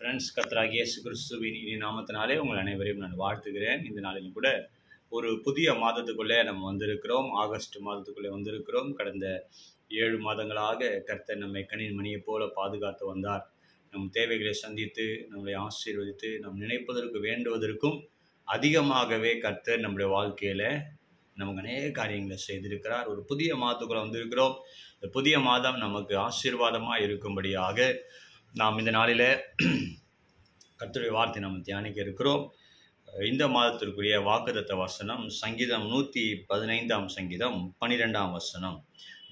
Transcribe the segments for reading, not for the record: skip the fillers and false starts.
Friends, கர்த்தராகிய இயேசு கிறிஸ்துவின் இனி நாமத்தினாலே உங்கள் அனைவரையும் நான் வாழ்த்துகிறேன். இந்த நாளிலும் கூட ஒரு புதிய மாதத்துக்குள்ளே நம்ம வந்திருக்கிறோம். ஆகஸ்ட் மாதத்துக்குள்ளே வந்திருக்கிறோம். கடந்த 7 மாதங்களாக கர்த்தர் நம்மை கண்ணின் மணியைப் போல பாதுகாத்து வந்தார். நம் தேவைகளை சந்தித்து நம்மை ஆசீர்வதித்து நம் நினைப்பதற்கு வேண்டுவதற்கும் அதிகமாகவே கர்த்தர் நம்முடைய வாழ்க்கையில் நமக்கு அநேக காரியங்களை செய்திருக்கிறார். ஒரு புதிய மாதத்துக்குள்ளே வந்திருக்கிறோம். இந்த புதிய மாதம் நமக்கு ஆசீர்வாதமாக இருக்கும்படியாக நாம் இந்த நாளில் கர்த்தருடைய வார்த்தை நாம் தியானிக்க இருக்கிறோம். இந்த மாதத்திற்குரிய வாக்குத்தத்த வசனம் சங்கீதம் 115 சங்கீதம் 12 வசனம்.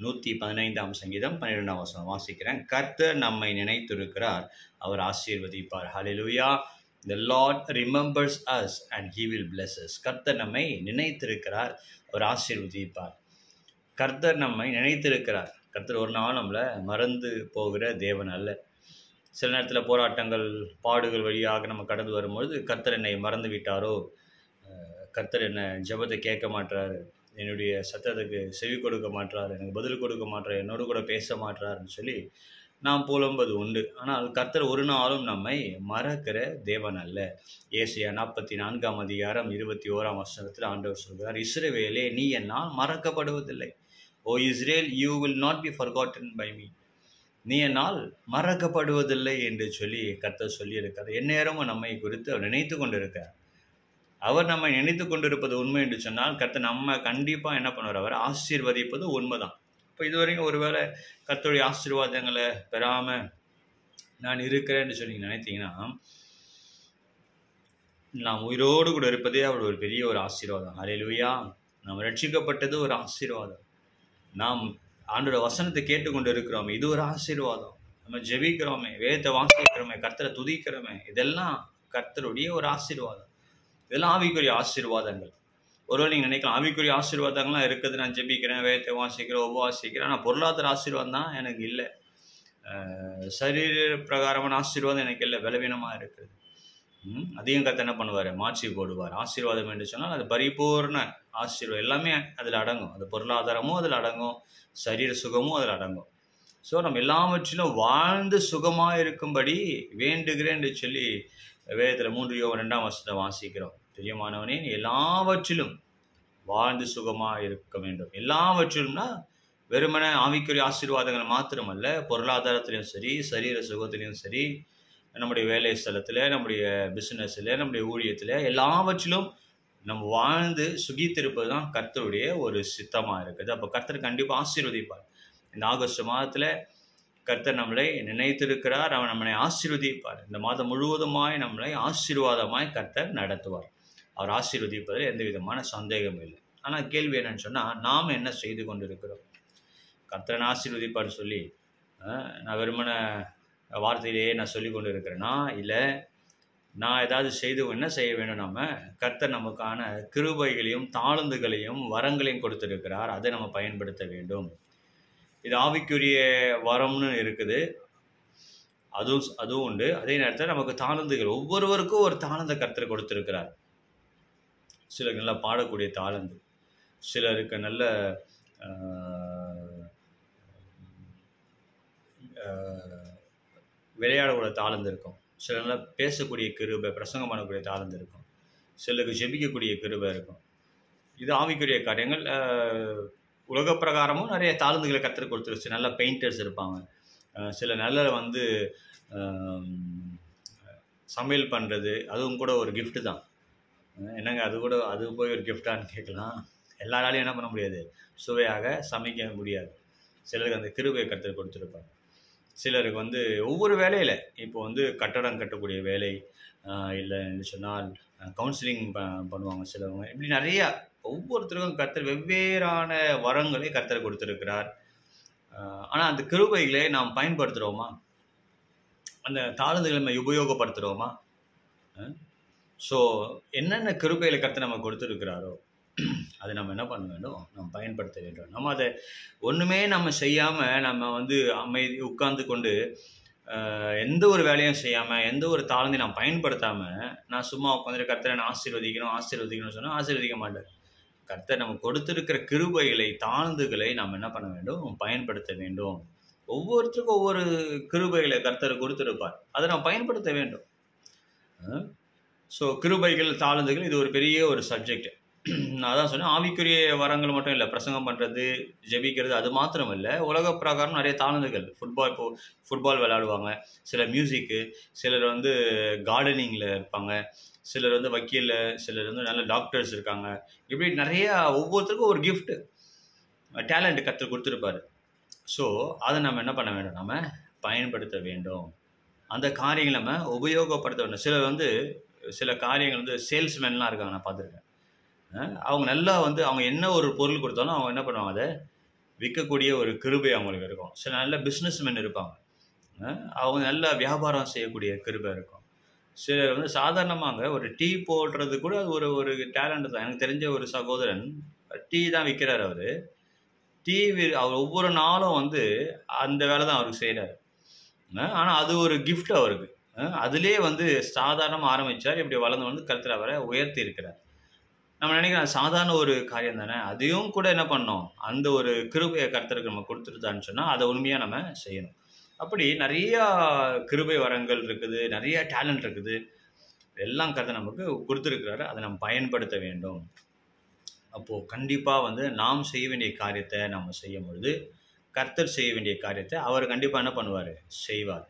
115 சங்கீதம் 12 வசனம் வாசிக்கிறேன். கர்த்தர் நம்மை நினைத்திருக்கிறார், அவர் ஆசீர்வதிப்பார். ஹல்லேலூயா. The Lord remembers us and he will bless us. கர்த்தர் நம்மை நினைத்திருக்கிறார், அவர் ஆசீர்வதிப்பார். கர்த்தர் நம்மை நினைத்திருக்கிறார். கர்த்தர் ஒரு நாள் நம்மளை மறந்து போகிற தேவன் அல்ல. சில நேரத்தில் போராட்டங்கள் பாடுகள் வழியாக நம்ம கடந்து வரும்பொழுது கர்த்தர் என்னை மறந்து விட்டாரோ, கர்த்தர் என்னை ஜெபத்தை கேட்க மாட்டாரு, என்னுடைய சத்தத்துக்கு செவி கொடுக்க மாட்டார், எனக்கு பதில் கொடுக்க மாட்டார், என்னோடு கூட பேச மாட்டார்னு சொல்லி நாம் புலம்புவது உண்டு. ஆனால் கர்த்தர் ஒரு நாளும் நம்மை மறக்கிற தேவன் அல்ல. ஏசாயா 44 21 வசனத்தில் ஆண்டவர் சொல்கிறார், இஸ்ரவேலே நீ என்னால் மறக்கப்படுவதில்லை. O Israel, you will not be forgotten by me. நீ என்னால் மறக்கப்படுவதில்லை என்று சொல்லி கர்த்தர் சொல்லியிருக்கார். எந்நேரமும் நம்மை குறித்து அவர் நினைத்து கொண்டிருக்கார். அவர் நம்மை நினைத்து கொண்டிருப்பது உண்மை என்று சொன்னால் கர்த்தர் நம்ம கண்டிப்பாக என்ன பண்ணுவார், அவர் ஆசீர்வதிப்பது உண்மைதான். இப்போ இதுவரைக்கும் ஒருவேளை கர்த்தருடைய ஆசீர்வாதங்களை பெறாமல் நான் இருக்கிறேன்னு சொல்லி நினைத்தீங்கன்னா, நாம் உயிரோடு கூட இருப்பதே அவர் ஒரு பெரிய ஒரு ஆசீர்வாதம். ஹல்லேலூயா. நாம் ரட்சிக்கப்பட்டது ஒரு ஆசீர்வாதம். நாம் ஆண்டோட வசனத்தை கேட்டுக்கொண்டு இருக்கிறோமே, இது ஒரு ஆசீர்வாதம். நம்ம ஜெபிக்கிறோமே, வேதத்தை வாசிக்கிறோமே, கர்த்தரை துதிக்கிறோமே, இதெல்லாம் கர்த்தருடைய ஒரு ஆசீர்வாதம். இதெல்லாம் ஆவிக்குரிய ஆசீர்வாதங்கள். ஒருவேளை நீங்கள் நினைக்கலாம், ஆவிக்குரிய ஆசீர்வாதங்கள்லாம் இருக்குது, நான் ஜெபிக்கிறேன், வேதத்தை வாசிக்கிறேன், உபவாசிக்கிறேன், ஆனால் பொருளாதார ஆசீர்வாதம் தான் எனக்கு இல்லை, சரீர பிரகாரமான ஆசீர்வாதம் எனக்கு இல்லை, பலவீனமாக இருக்குது. அதையும் கர்த்தர் என்ன பண்ணுவார், மாற்றி போடுவார். ஆசீர்வாதம் என்று சொன்னால் அது பரிபூர்ண ஆசீர்வாதம், எல்லாமே அதில் அடங்கும். அது பொருளாதாரமும் அதில் அடங்கும், சரீர சுகமும் அதில் அடங்கும். ஸோ நம்ம எல்லாவற்றிலும் வாழ்ந்து சுகமாக இருக்கும்படி வேண்டுகிறேன் என்று சொல்லி வேதத்தில் 3 யோவான் 2 வாசிக்கிறோம். பிரியமானவனே, நீ எல்லாவற்றிலும் வாழ்ந்து சுகமாக இருக்க வேண்டும். எல்லாவற்றிலும்னா வெறுமனே ஆவிக்குரிய ஆசீர்வாதங்கள் மாத்திரமல்ல, பொருளாதாரத்திலையும் சரி, சரீர சுகத்திலையும் சரி, நம்முடைய வேலை ஸ்தலத்தில், நம்முடைய பிஸ்னஸில், நம்முடைய ஊழியத்தில், எல்லாவற்றிலும் நம்ம வாழ்ந்து சுகித்திருப்பது தான் கர்த்தருடைய ஒரு சித்தமாக இருக்குது. அப்போ கர்த்தர் கண்டிப்பாக ஆசீர்வதிப்பார். இந்த ஆகஸ்ட் மாதத்தில் கர்த்தர் நம்மளை நினைத்திருக்கிறார், அவர் நம்மளை ஆசீர்வதிப்பார். இந்த மாதம் முழுவதுமாய் நம்மளை ஆசீர்வாதமாய் கர்த்தர் நடத்துவார். அவர் ஆசீர்வதிப்பதில் எந்த விதமான சந்தேகமும் இல்லை. ஆனால் கேள்வி என்னன்னு சொன்னால், நாம் என்ன செய்து கொண்டு இருக்கிறோம்? கர்த்தரை ஆசீர்வதிப்பார்னு சொல்லி நான் வெறுமன வார்த்தையிலேயே நான் சொல்லி கொண்டு இருக்கிறேன்னா, இல்லை நான் ஏதாவது என்ன செய்ய வேண்டும்? நம்ம கர்த்தர் நமக்கான கிருபைகளையும் தாளந்துகளையும் வரங்களையும் கொடுத்திருக்கிறார், அதை நம்ம பயன்படுத்த வேண்டும். இது ஆவிக்குரிய வரம்னு இருக்குது, அதுவும் உண்டு. அதே நேரத்தில் நமக்கு தாளந்துகள், ஒவ்வொருவருக்கும் ஒரு தாளந்தை கர்த்தர் கொடுத்திருக்கிறார். சிலருக்கு நல்லா பாடக்கூடிய தாளந்து, சிலருக்கு நல்ல விளையாடக்கூடிய தாளந்து இருக்கும், சில நல்லா பேசக்கூடிய கிருபை, பிரசங்கம் பண்ணக்கூடிய தாளந்து இருக்கும், சிலருக்கு ஜெபிக்கக்கூடிய கிருபை இருக்கும். இது ஆவிக்குரிய காரியங்கள். உலக பிரகாரமும் நிறைய தாளந்துகளை கர்த்தர் கொடுத்துருச்சு. நல்ல பெயிண்டர்ஸ் இருப்பாங்க, சில நல்ல சமையல் பண்ணுறது, அதுவும் கூட ஒரு கிஃப்ட்டு தான். என்னங்க அது போய் ஒரு கிஃப்டான்னு கேட்கலாம். எல்லாராலையும் என்ன பண்ண முடியாது, சுவையாக சமைக்க முடியாது. சிலருக்கு அந்த கிருபையை கர்த்தர் கொடுத்துருப்பாங்க. சிலருக்கு ஒவ்வொரு வேலையில், இப்போ கட்டடம் கட்டக்கூடிய வேலை, இல்லைன்னு சொன்னால் கவுன்சிலிங் பண்ணுவாங்க சிலவங்க, இப்படி நிறையா ஒவ்வொருத்தருக்கும் கர்த்தர் வெவ்வேறான வரங்களை கர்த்தர் கொடுத்துருக்கிறார். ஆனால் அந்த கிருபைகளை நாம் பயன்படுத்துகிறோமா? அந்த தாளந்துகளை நம்ம உபயோகப்படுத்துகிறோமா? ஸோ என்னென்ன கிருபைகளை கர்த்தர் நம்ம கொடுத்துருக்கிறாரோ அதை நம்ம என்ன பண்ண வேண்டும், நம்ம பயன்படுத்த வேண்டும். நம்ம அதை ஒன்றுமே நம்ம செய்யாமல், நம்ம அமைதி உட்கார்ந்து கொண்டு எந்த ஒரு வேலையும் செய்யாமல், எந்த ஒரு தாளந்தையும் நான் பயன்படுத்தாமல், நான் சும்மா உட்காந்துட்டு கர்த்தரை நான் ஆசீர்வதிக்கணும்னு சொன்னால் ஆசீர்வதிக்க மாட்டார். கர்த்தர் நம்ம கொடுத்திருக்கிற கிருபைகளை, தாளந்துகளை நாம் என்ன பண்ண வேண்டும், பயன்படுத்த வேண்டும். ஒவ்வொருத்தருக்கும் ஒவ்வொரு கிருபைகளை கர்த்தர் கொடுத்திருப்பார். அதை நாம் பயன்படுத்த வேண்டும். ஸோ கிருபைகள், தாளந்துகள், இது ஒரு பெரிய ஒரு சப்ஜெக்ட். நான் அதான் சொன்னேன், ஆவிக்குரிய வரங்கள் மட்டும் இல்லை, பிரசங்கம் பண்ணுறது, ஜெபிக்கிறது, அது மாத்திரம் இல்லை, உலக பிரகாரம் நிறைய தாளந்துகள். ஃபுட்பால் விளையாடுவாங்க, சிலர் மியூசிக்கு, சிலர் வந்து கார்டனிங்கில் இருப்பாங்க, சிலர் வந்து வக்கீல், சிலர் வந்து நல்ல டாக்டர்ஸ் இருக்காங்க. இப்படி நிறையா ஒவ்வொருத்தருக்கும் ஒரு கிஃப்ட், டேலண்ட் கற்றுக் கொடுத்துருப்பாரு. ஸோ அதை நம்ம என்ன பண்ண வேண்டும்? நம்ம பயன்படுத்த வேண்டும். அந்த காரியங்களை நம்ம உபயோகப்படுத்த வேண்டும். சிலர் வந்து சில காரியங்கள் வந்து சேல்ஸ்மேன்லாம் இருக்காங்க, நான் பார்த்துருக்கேன். அவங்க நல்லா வந்து அவங்க என்ன ஒரு பொருள் கொடுத்தாலும் அவங்க என்ன பண்ணுவாங்க, அதை விற்கக்கூடிய ஒரு கிருபை அவங்களுக்கு இருக்கும். சில நல்ல பிஸ்னஸ்மேன் இருப்பாங்க, அவங்க நல்ல வியாபாரம் செய்யக்கூடிய கிருபை இருக்கும். சிலர் வந்து சாதாரணமாக ஒரு டீ போடுறது கூட அது ஒரு ஒரு டேலண்ட் தான். எனக்கு தெரிஞ்ச ஒரு சகோதரன் டீ தான் விற்கிறார். அவர் ஒவ்வொரு நாளும் வந்து அந்த வேலை தான் அவருக்கு செய்கிறார். ஆனால் அது ஒரு கிஃப்ட் அவருக்கு. அதுலேயே வந்து சாதாரணமாக ஆரம்பித்தார், இப்படி வளர்ந்து வந்து கர்த்தர் அவரை உயர்த்தி இருக்கிறார். நம்ம நினைக்கிறோம் சாதாரண ஒரு காரியம் தானே, அதையும் கூட என்ன பண்ணோம், அந்த ஒரு கிருபையை கர்த்தருக்கு நம்ம கொடுத்துருதான்னு சொன்னால் அதை உண்மையாக நம்ம செய்யணும். அப்படி நிறையா கிருபை வரங்கள் இருக்குது, நிறைய டேலண்ட் இருக்குது, எல்லாம் கர்த்தர் நமக்கு கொடுத்துருக்கிறாரு. அதை நம்ம பயன்படுத்த வேண்டும். அப்போது கண்டிப்பாக வந்து நாம் செய்ய வேண்டிய காரியத்தை நம்ம செய்யும் பொழுது கர்த்தர் செய்ய வேண்டிய காரியத்தை அவர் கண்டிப்பாக என்ன பண்ணுவார், செய்வார்.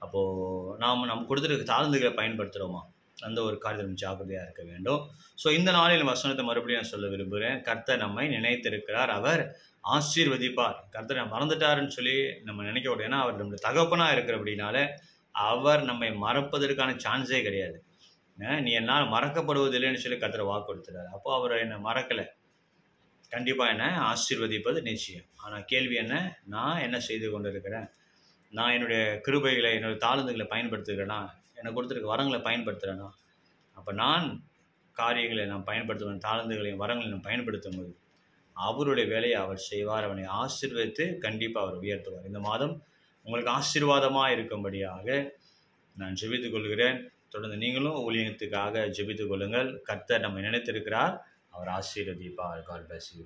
அப்போது நாம் கொடுத்துருக்க தாளந்துகளை பயன்படுத்துகிறோமா, அந்த ஒரு காரியத்தில் ஜாக்கிரதையாக இருக்க வேண்டும். ஸோ இந்த நாளில் வசனத்தை மறுபடியும் நான் சொல்ல விரும்புகிறேன். கர்த்தர் நம்மை நினைத்திருக்கிறார், அவர் ஆசீர்வதிப்பார். கர்த்தரை மறந்துட்டாருன்னு சொல்லி நம்ம நினைக்க கூடாது. ஏன்னா அவர் நம்மளுடைய தகப்பனாக இருக்கிறபடினால அவர் நம்மை மறப்பதற்கான சான்ஸே கிடையாது. நீ என்னால் மறக்கப்படுவதில்லைன்னு சொல்லி கர்த்தரை வாக்கு கொடுத்துட்டார். அப்போ அவர் என்னை மறக்கலை, கண்டிப்பாக என்னை ஆசீர்வதிப்பது நிச்சயம். ஆனால் கேள்வி என்ன, நான் என்ன செய்து கொண்டு இருக்கிறேன்? நான் என்னுடைய கிருபைகளை, என்னுடைய தாளந்துகளை பயன்படுத்துகிறேன்னா, எனக்கு கொடுத்துருக்க வரங்களை பயன்படுத்துகிறேன்னா? அப்போ நான் காரியங்களை நான் பயன்படுத்துவேன், தாளந்துகளையும் வரங்களையும் நான் பயன்படுத்தும் போது அவருடைய வேலையை அவர் செய்வார். அவனை ஆசீர்வதித்து கண்டிப்பாக அவர் உயர்த்துவார். இந்த மாதம் உங்களுக்கு ஆசீர்வாதமாக இருக்கும்படியாக நான் ஜெபித்துக் கொள்கிறேன். தொடர்ந்து நீங்களும் ஊழியத்துக்காக ஜெபித்துக் கொள்ளுங்கள். கர்த்தர் நம்மை நினைத்திருக்கிறார், அவர் ஆசீர்வதிப்பார். God bless you.